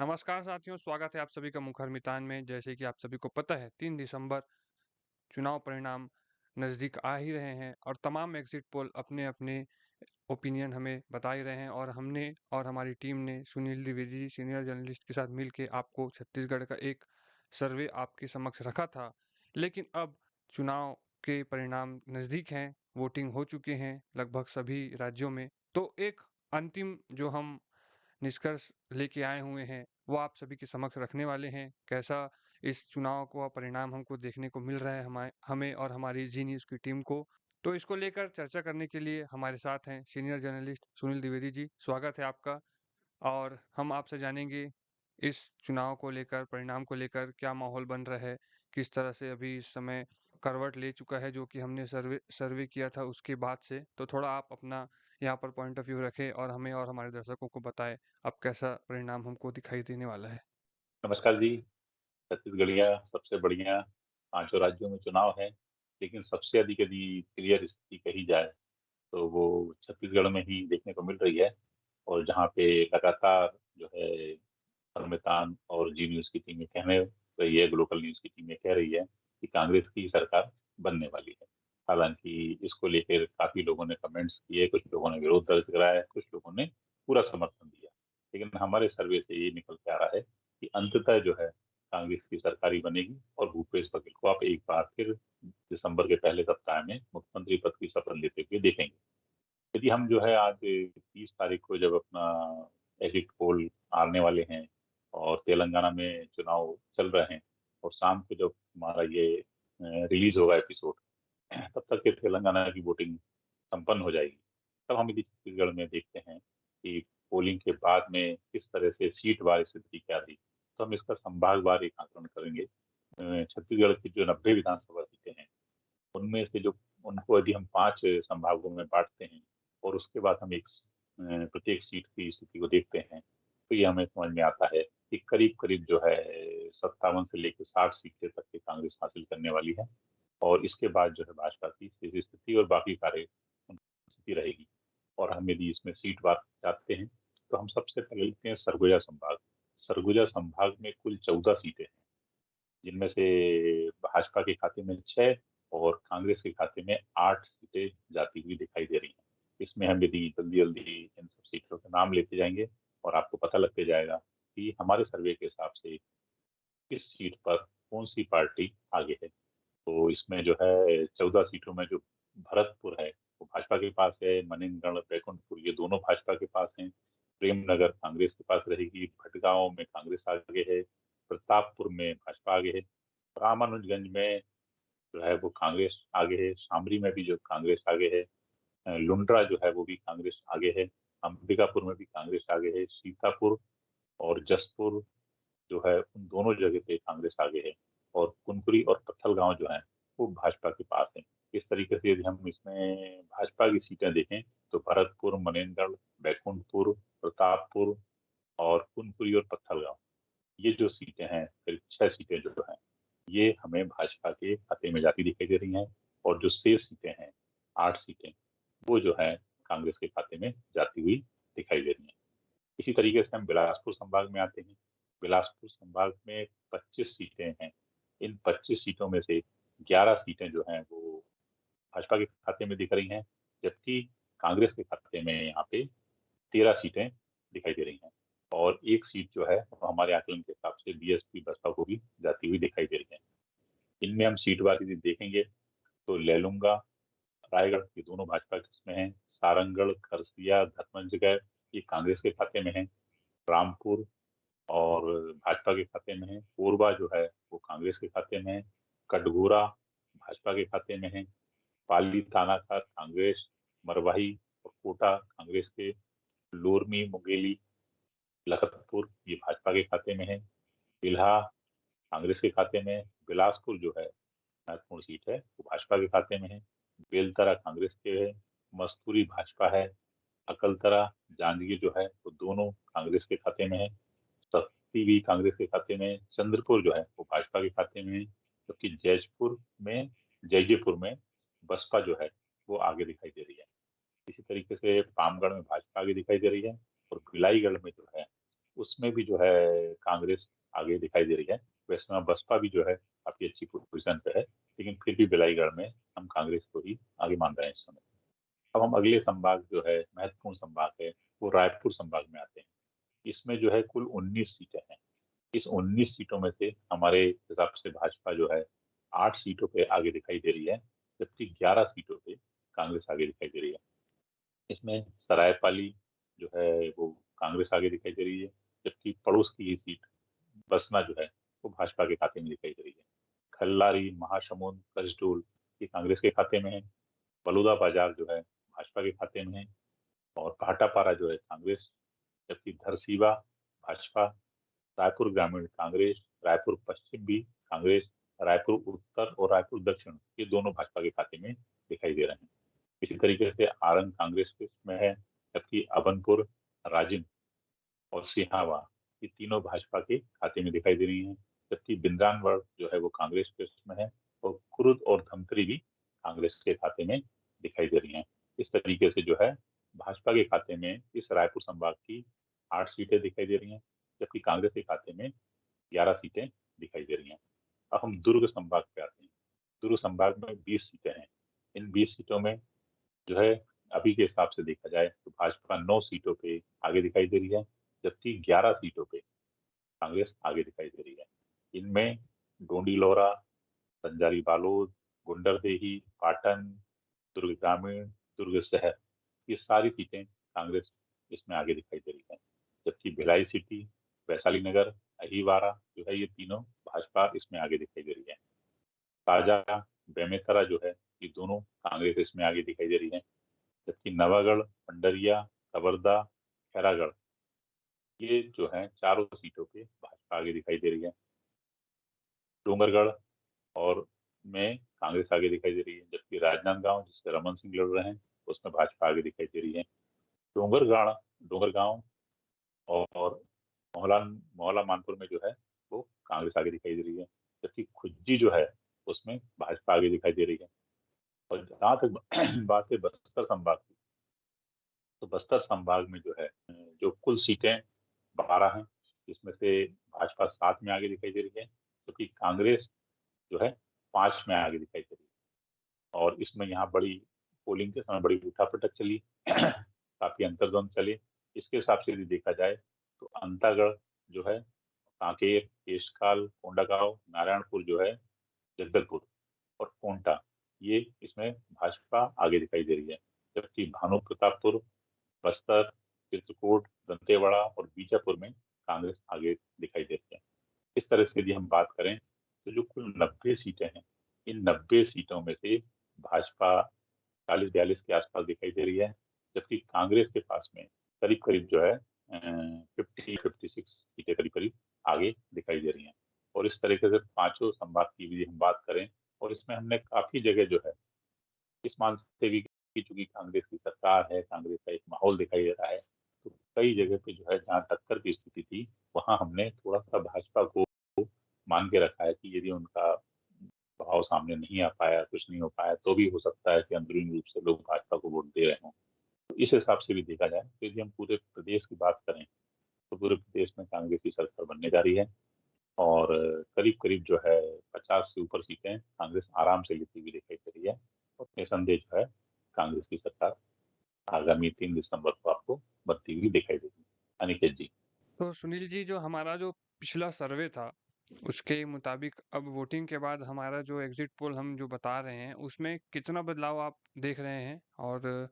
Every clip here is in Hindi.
नमस्कार साथियों, स्वागत है आप सभी का मुखर मितान में। जैसे कि आप सभी को पता है 3 दिसंबर चुनाव परिणाम नज़दीक आ ही रहे हैं और तमाम एग्ज़िट पोल अपने-अपने ओपिनियन हमें बता ही रहे हैं और हमने और हमारी टीम ने सुनील द्विवेदी जी सीनियर जर्नलिस्ट के साथ मिल के आपको छत्तीसगढ़ का एक सर्वे आपके समक्ष रखा था। लेकिन अब चुनाव के परिणाम नज़दीक हैं, वोटिंग हो चुके हैं लगभग सभी राज्यों में। तो एक अंतिम जो हम निष्कर्ष लेके आए हुए हैं, वो आप सभी के समक्ष रखने वाले हैं। कैसा इस चुनाव का परिणाम हमको देखने को मिल रहा है हमें और हमारी जी न्यूज़ की टीम को। तो इसको लेकर चर्चा करने के लिए हमारे साथ हैं सीनियर जर्नलिस्ट सुनील द्विवेदी जी, स्वागत है आपका। और हम आपसे जानेंगे इस चुनाव को लेकर, परिणाम को लेकर क्या माहौल बन रहा है? किस तरह से अभी इस समय करवट ले चुका है जो कि हमने सर्वे सर्वे किया था उसके बाद से। तो थोड़ा आप अपना यहाँ पर पॉइंट ऑफ व्यू रखें और हमें और हमारे दर्शकों को बताएँ, अब कैसा परिणाम हमको दिखाई देने वाला है? नमस्कार जी। छत्तीसगढ़िया सबसे बढ़िया पाँचों राज्यों में चुनाव है, लेकिन सबसे अधिक यदि क्लियर स्थिति कही जाए, तो वो छत्तीसगढ़ में ही देखने को मिल रही है। और जहाँ पे लगातार जो है संविधान और जी न्यूज़ की टीमें कहने रही है, ग्लोबल न्यूज़ की टीमें कह रही है कि कांग्रेस की सरकार बनने वाली है। हालाँकि इसको लेकर काफ़ी लोगों ने कमेंट्स किए, कुछ लोगों ने विरोध दर्ज कराया, कुछ लोगों ने पूरा समर्थन दिया। लेकिन हमारे सर्वे से ये निकल के आ रहा है कि अंततः जो है कांग्रेस की सरकार ही बनेगी और भूपेश बघेल को आप एक बार फिर दिसंबर के पहले सप्ताह में मुख्यमंत्री पद की शपथ लेते हुए देखेंगे। यदि हम जो है आज 30 तारीख को जब अपना एग्जिट पोल आने वाले हैं और तेलंगाना में चुनाव चल रहे हैं और शाम को जब हमारा ये रिलीज होगा एपिसोड, तब तक के तेलंगाना की वोटिंग संपन्न हो जाएगी। तब हम यदि छत्तीसगढ़ में देखते हैं कि पोलिंग के बाद में किस तरह से सीट वार स्थिति क्या रही, तो हम इसका संभागवार एक आकलन करेंगे। छत्तीसगढ़ की जो 90 विधानसभा सीटें हैं, उनमें से जो उनको यदि हम 5 संभागों में बाँटते हैं और उसके बाद हम प्रत्येक सीट की स्थिति को देखते हैं, तो ये हमें समझ में आता है कि करीब-करीब जो है 57 से लेके 60 सीटें तक की कांग्रेस हासिल करने वाली है। और इसके बाद जो है भाजपा की स्थिति स्थिति और बाकी सारे स्थिति रहेगी। और हम यदि इसमें सीटवार जाते हैं, तो हम सबसे पहले लेते हैं सरगुजा संभाग। सरगुजा संभाग में कुल 14 सीटें हैं, जिनमें से भाजपा के खाते में 6 और कांग्रेस के खाते में 8 सीटें जाती हुई दिखाई दे रही हैं। इसमें हम यदि जल्दी-जल्दी इन सब सीटों के नाम लेते जाएँगे और आपको पता लगते जाएगा कि हमारे सर्वे के हिसाब से किस सीट पर कौन-सी पार्टी आगे है। तो इसमें जो है 14 सीटों में जो भरतपुर है, वो भाजपा के पास है, मनेनगढ़, बैकुंठपुर ये दोनों भाजपा के पास हैं, प्रेमनगर कांग्रेस के पास रहेगी, भटगांव में कांग्रेस आगे है, प्रतापपुर में भाजपा आगे है, रामानुजगंज में जो है वो कांग्रेस आगे है, शामली में भी जो कांग्रेस आगे है, लुंड्रा जो है वो भी कांग्रेस आगे है, अंबिकापुर में भी कांग्रेस आगे है, सीतापुर और जसपुर जो है उन दोनों जगह पे कांग्रेस आगे है और कुनकुरी और पत्थलगांव जो है वो भाजपा के पास है। इस तरीके से यदि हम इसमें भाजपा की सीटें देखें तो भरतपुर, मनेनगढ़, बैकुंठपुर, प्रतापपुर और कुनकुरी और पत्थलगांव ये जो सीटें हैं, करीब 6 सीटें जो हैं, ये हमें भाजपा के खाते में जाती दिखाई दे रही हैं और जो शेष सीटें हैं, 8 सीटें, वो जो है कांग्रेस के खाते में जाती हुई दिखाई दे रही हैं। इसी तरीके से हम बिलासपुर संभाग में आते हैं। बिलासपुर संभाग में 25 सीटें हैं। इन 25 सीटों में से 11 सीटें जो हैं वो भाजपा के खाते में दिख रही हैं, जबकि कांग्रेस के खाते में यहाँ पे 13 सीटें दिखाई दे रही हैं। और 1 सीट जो है वो हमारे आकलन के हिसाब से बीएसपी बसपा को भी जाती हुई दिखाई दे रही है। इनमें हम सीटवार यदि देखेंगे तो लैलूंगा, रायगढ़ ये दोनों भाजपा के इसमें हैं, सारंगढ़, खरसिया, धर्मजयगढ़ ये कांग्रेस के खाते में हैं, रामपुर और भाजपा के खाते में है। कोरबा जो है वो कांग्रेस के खाते में है। कटघोरा भाजपा के खाते में है। पाली थानासर कांग्रेस, मरवाही और कोटा कांग्रेस के, लोरमी, मुंगेली, लखतपुर ये भाजपा के खाते में है। बिल्हा कांग्रेस के खाते में है। बिलासपुर जो है महत्वपूर्ण सीट है वो भाजपा के खाते में है। बेलतरा कांग्रेस के है। मस्तूरी भाजपा है। अकलतरा, जांजगीर जो है वो दोनों कांग्रेस के खाते में है। सत्ती भी कांग्रेस के खाते में है। चंद्रपुर जो है वो भाजपा के खाते में है, जबकि जैजैपुर में बसपा जो है वो आगे दिखाई दे रही है। इसी तरीके से पामगढ़ में भाजपा आगे दिखाई दे रही है और भिलाईगढ़ में जो है उसमें भी जो है कांग्रेस आगे दिखाई दे रही है। वैसे में बसपा भी जो है काफ़ी अच्छी पोज़ीशन पे है, लेकिन फिर भी बिलाईगढ़ में हम कांग्रेस को ही आगे मान रहे हैं इस समय। अब हम अगले संभाग जो है, महत्वपूर्ण संभाग है, वो रायपुर संभाग में आते हैं। इसमें जो है कुल 19 सीटें हैं। इस 19 सीटों में से हमारे हिसाब से भाजपा जो है 8 सीटों पे आगे दिखाई दे रही है, जबकि 11 सीटों पे कांग्रेस आगे दिखाई दे रही है। इसमें सरायपाली जो है वो कांग्रेस आगे दिखाई दे रही है, जबकि पड़ोस की ही सीट बसना जो है वो भाजपा के खाते में दिखाई दे रही है। खल्लारी, महासमुंद, कसडोल ये कांग्रेस के खाते में है। बलौदाबाजार जो है भाजपा के खाते में है और भाटापारा जो है कांग्रेस, जबकि धरसींवा भाजपा, रायपुर ग्रामीण कांग्रेस, रायपुर पश्चिम भी कांग्रेस, रायपुर उत्तर और रायपुर दक्षिण ये दोनों भाजपा के खाते में दिखाई दे रहे हैं। इसी तरीके से आरंग कांग्रेस के में है, जबकि अभनपुर, राजिम और सिहावा ये तीनों भाजपा के खाते में दिखाई दे रही हैं, जबकि बिंद्रानगढ़ जो है वो कांग्रेस के उसमें है और कुरुद और धमतरी भी कांग्रेस के खाते में दिखाई दे रही हैं। इस तरीके से जो है भाजपा के खाते में इस रायपुर संभाग की 8 सीटें दिखाई दे रही हैं, जबकि कांग्रेस के खाते में 11 सीटें दिखाई दे रही हैं। अब हम दुर्ग संभाग पे आते हैं। दुर्ग संभाग में 20 सीटें हैं। इन 20 सीटों में जो है अभी के हिसाब से देखा जाए तो भाजपा 9 सीटों पे आगे दिखाई दे रही है, जबकि 11 सीटों पे कांग्रेस आगे दिखाई दे रही है। इनमें डोंडीलोरा, बंजारी बालोद, गुंडरदेही, पाटन, दुर्ग ग्रामीण, दुर्ग शहर ये सारी सीटें कांग्रेस इसमें आगे दिखाई दे रही है। जबकि भिलाई सिटी, वैशाली नगर, अहिवारा जो है ये तीनों भाजपा इसमें आगे दिखाई दे रही है। ताजा, बेमेतरा जो है ये दोनों कांग्रेस इसमें आगे दिखाई दे रही है। जबकि नवागढ़, पंडरिया, कवर्धा, खैरागढ़ ये जो है चारों सीटों पे भाजपा आगे दिखाई दे रही है। डोंगरगढ़ और में कांग्रेस आगे दिखाई दे रही है, जबकि राजनांदगांव जिससे रमन सिंह लड़ रहे हैं उसमें भाजपा आगे दिखाई दे रही है। डोंगरगाड़ डोंगरगांव और मोहला मोहला मानपुर में जो है वो कांग्रेस आगे दिखाई दे रही है, जबकि खुज्जी जो है उसमें भाजपा आगे दिखाई दे रही है। और जहाँ तक बात है बस्तर संभाग की, तो बस्तर संभाग में जो है जो कुल सीटें 12 हैं, जिसमें से भाजपा 7 में आगे दिखाई दे रही है, जबकि कांग्रेस जो है 5 में आगे दिखाई दे रही है। और इसमें यहाँ बड़ी पोलिंग के समय बड़ी उठापटक चली काफी अंतर्द्वंद चले। इसके हिसाब से यदि देखा जाए तो अंतागढ़ जो है, कांकेर, केशकाल, कोंडागांव, नारायणपुर जो है, जगदलपुर और कोंटा ये इसमें भाजपा आगे दिखाई दे रही है, जबकि भानु प्रतापपुर, बस्तर, चित्रकूट, दंतेवाड़ा और बीजापुर में कांग्रेस आगे दिखाई दे रही है। इस तरह से यदि हम बात करें तो जो कुल 90 सीटें हैं, इन 90 सीटों में से भाजपा 40-42 के आसपास दिखाई दे रही है, जबकि कांग्रेस के पास में करीब-करीब जो है 50-56 सीटें करीब-करीब आगे दिखाई दे रही हैं। और इस तरीके से पांचों संभाग की यदि हम बात करें और इसमें हमने काफी जगह जो है इस मान से भी कि चूंकि कांग्रेस की सरकार है, कांग्रेस का एक माहौल दिखाई दे रहा है, तो कई जगह पे जो है जहाँ टक्कर की स्थिति थी, वहाँ हमने थोड़ा-सा भाजपा को मान के रखा है कि यदि उनका भाव सामने नहीं आ पाया, कुछ नहीं हो पाया, तो भी हो सकता है कि अंदरूनी रूप से लोग भाजपा को वोट दे रहे हों। तो इस हिसाब से भी देखा जाए, तो यदि हम पूरे प्रदेश की बात करें, तो पूरे प्रदेश में कांग्रेस की सरकार बनने जा रही है और करीब-करीब जो है 50 से ऊपर सीटें कांग्रेस आराम से लेती हुई दिखाई दे रही है और निसंदेह जो है कांग्रेस की सरकार आगामी 3 दिसंबर को आपको बनती हुई दिखाई देगी। अनिकेत जी। तो सुनील जी, जो हमारा जो पिछला सर्वे था उसके मुताबिक अब वोटिंग के बाद हमारा जो एग्जिट पोल हम जो बता रहे हैं उसमें कितना बदलाव आप देख रहे हैं, और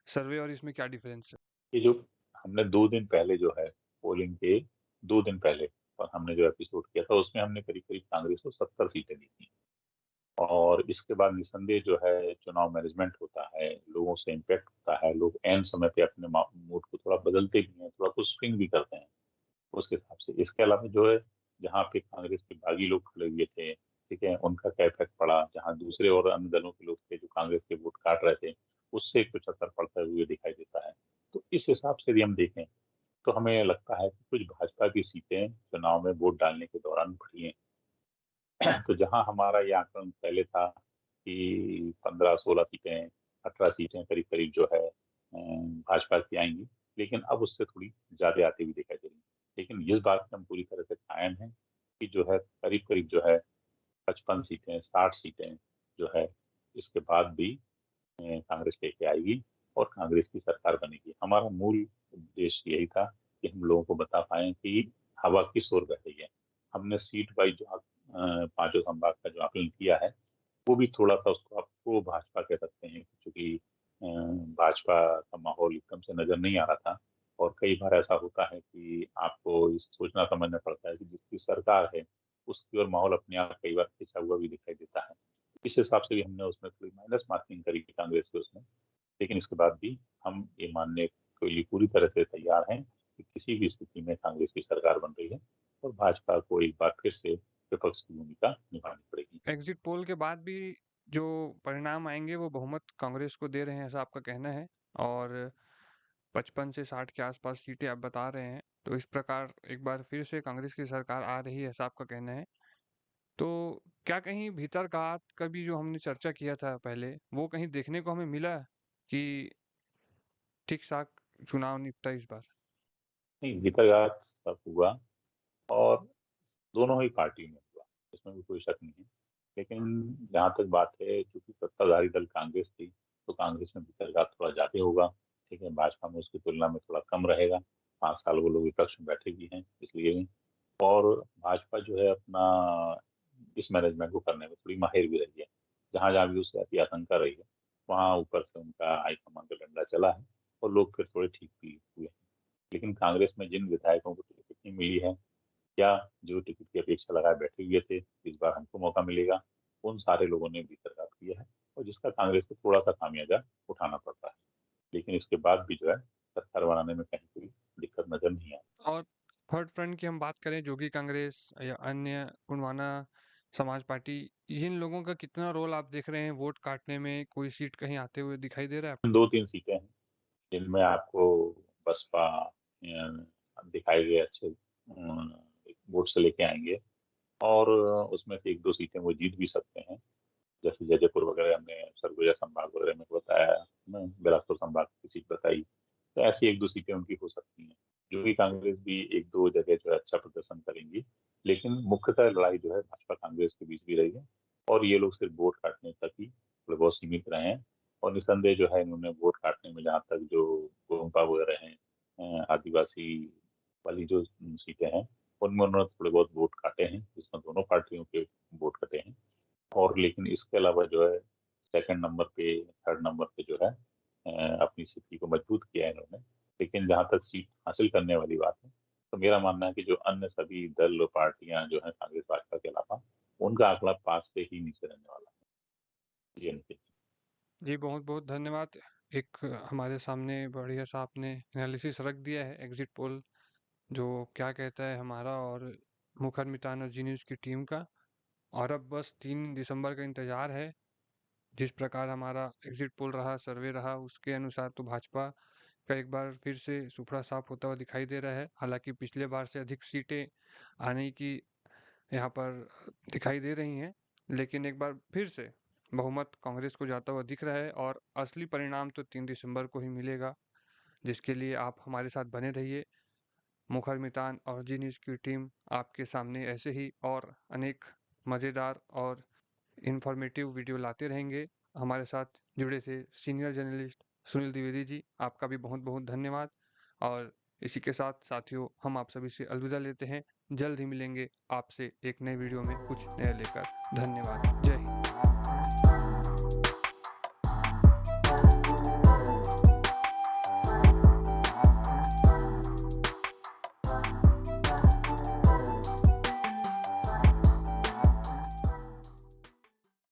सर्वे और इसमें क्या डिफरेंस है? ये जो हमने 2 दिन पहले जो है पोलिंग के 2 दिन पहले और हमने जो एपिसोड किया था उसमें हमने करीब-करीब कांग्रेस को 70 सीटें दी थी। और इसके बाद निसंदेह जो है चुनाव मैनेजमेंट होता है, लोगों से इम्पैक्ट होता है, लोग ऐन समय पे अपने मूड को थोड़ा बदलते भी हैं, थोड़ा कुछ स्विंग भी करते हैं उसके हिसाब से। इसके अलावा जो है जहाँ पे कांग्रेस के बागी लोग खड़े हुए थे, ठीक है, उनका क्या इफेक्ट पड़ा, जहाँ दूसरे और अन्य दलों के लोग थे जो कांग्रेस के वोट काट रहे थे, उससे कुछ असर पड़ता हुए दिखाई देता है। तो इस हिसाब से यदि हम देखें तो हमें लगता है कि कुछ भाजपा की सीटें चुनाव में वोट डालने के दौरान बढ़ी हैं। तो जहाँ हमारा ये आंकलन पहले था कि 15-16 सीटें, 18 सीटें करीब-करीब जो है भाजपा की आएँगी, लेकिन अब उससे थोड़ी ज़्यादा आती हुई दिखाई दे रही हैं। लेकिन इस बात पे हम पूरी तरह से कायम हैं कि जो है करीब-करीब जो है 55 सीटें, 60 सीटें जो है इसके बाद भी कांग्रेस लेके आएगी और कांग्रेस की सरकार बनेगी। हमारा मूल उद्देश्य यही था कि हम लोगों को बता पाएँ कि हवा किस ओर बह रही है। हमने सीट वाइज़ जो पाँचों संभाग का जो आकलन किया है, वो भी थोड़ा-सा उसको आप प्रो भाजपा कह सकते हैं क्योंकि भाजपा का माहौल एकदम से नज़र नहीं आ रहा था और कई बार ऐसा होता है कि आपको ये सोचना समझना पड़ता है कि जिसकी सरकार है, उसकी ओर माहौल अपने आप कई बार खिंचा हुआ भी दिखाई देता है। इस हिसाब से भी हमने उसमें थोड़ी माइनस मार्किंग करी कांग्रेस के उसमें, लेकिन इसके बाद भी हम ये मानने के लिए पूरी तरह से तैयार हैं कि किसी भी स्थिति में कांग्रेस की सरकार बन रही है और भाजपा को एक बार फिर से विपक्ष की भूमिका निभानी पड़ेगी। एग्जिट पोल के बाद भी जो परिणाम आएंगे वो बहुमत कांग्रेस को दे रहे हैं, ऐसा आपका कहना है। और 55 से 60 के आसपास सीटें आप बता रहे हैं, तो इस प्रकार एक बार फिर से कांग्रेस की सरकार आ रही है, ऐसा आपका कहना है। तो क्या कहीं भीतरघात का भी जो हमने चर्चा किया था पहले, वो कहीं देखने को हमें मिला कि ठीक-ठाक चुनाव निपटा इस बार? नहीं, भीतरघात सब हुआ और दोनों ही पार्टी में हुआ, इसमें भी कोई शक नहीं है। लेकिन जहाँ तक बात है चूँकि सत्ताधारी दल कांग्रेस थी, तो कांग्रेस में भीतरघात थोड़ा ज़्यादा होगा, ठीक है? भाजपा में उसकी तुलना में थोड़ा कम रहेगा। 5 साल वो लोग विपक्ष में बैठे भी हैं इसलिए भी और भाजपा जो है अपना इस मैनेजमेंट को करने में थोड़ी माहिर भी रही है। जहाँ-जहाँ भी उसे ऐसी आशंका रही है, वहाँ ऊपर से उनका हाईकमान का डंडा चला है और लोग फिर थोड़े ठीक भी हुए हैं। लेकिन कांग्रेस में जिन विधायकों को टिकट नहीं मिली है या जो टिकट की अपेक्षा लगाए बैठे हुए थे, इस बार हमको मौका मिलेगा, उन सारे लोगों ने भीतरघात किया है और जिसका कांग्रेस को थोड़ा-सा खामियाजा उठाना पड़ता है। लेकिन इसके बाद भी जो है, सरकार बनाने में कहीं कोई दिक्कत नज़र नहीं आई। और थर्ड फ्रंट की हम बात करें, जोगी कांग्रेस या अन्य गोंडवाना समाज पार्टी, इन लोगों का कितना रोल आप देख रहे हैं वोट काटने में? कोई सीट कहीं आते हुए दिखाई दे रहा है आपको? 2-3 सीटें हैं, जिनमें आपको बसपा दिखाए गए अच्छे वोट से लेके आएँगे और उसमें से 1-2 सीटें वो जीत भी सकते हैं। जैसे जैजैपुर वगैरह हमने सरगुजा संभाग वगैरह में बताया, बिलासपुर संभाग की सीट बताई, तो ऐसी 1-2 सीटें उनकी हो सकती हैं। जो कि कांग्रेस भी 1-2 जगह जो है अच्छा प्रदर्शन करेंगी, लेकिन मुख्यतः लड़ाई जो है भाजपा-कांग्रेस के बीच भी रही है और ये लोग सिर्फ वोट काटने तक ही थोड़े बहुत सीमित रहे हैं और निस्संदेह जो है इन्होंने वोट काटने में जहाँ तक जो गोंपा वगैरह हैं आदिवासी वाली जो सीटें हैं, उनमें उन्होंने थोड़े बहुत वोट काटे हैं, जिसमें दोनों पार्टियों के वोट कटे हैं। और लेकिन इसके अलावा जो है सेकंड नंबर पे, थर्ड नंबर पे जो है अपनी स्थिति को मजबूत किया है इन्होंने। लेकिन जहाँ तक सीट हासिल करने वाली बात है, तो मेरा मानना है कि जो अन्य सभी दल और पार्टियाँ जो हैं कांग्रेस भाजपा के अलावा, उनका आंकड़ा 5 से ही नीचे रहने वाला है। ये निश्चित है। जी, बहुत-बहुत धन्यवाद। एक हमारे सामने बढ़िया-सा आपने एनालिसिस रख दिया है एग्ज़िट पोल जो क्या कहता है हमारा, और मुखर मितान और जी न्यूज़ की टीम का। और अब बस 3 दिसंबर का इंतज़ार है। जिस प्रकार हमारा एग्ज़िट पोल रहा, सर्वे रहा, उसके अनुसार तो भाजपा का एक बार फिर से सूपड़ा साफ होता हुआ दिखाई दे रहा है। हालाँकि पिछले बार से अधिक सीटें आने की यहाँ पर दिखाई दे रही हैं, लेकिन एक बार फिर से बहुमत कांग्रेस को जाता हुआ दिख रहा है और असली परिणाम तो 3 दिसंबर को ही मिलेगा, जिसके लिए आप हमारे साथ बने रहिए। मुखर मितान और जी न्यूज़ की टीम आपके सामने ऐसे ही और अनेक मज़ेदार और इन्फॉर्मेटिव वीडियो लाते रहेंगे। हमारे साथ जुड़े थे सीनियर जर्नलिस्ट सुनील द्विवेदी जी, आपका भी बहुत-बहुत धन्यवाद। और इसी के साथ साथियों, हम आप सभी से अलविदा लेते हैं। जल्द ही मिलेंगे आपसे एक नए वीडियो में कुछ नया लेकर। धन्यवाद। जय हिंद।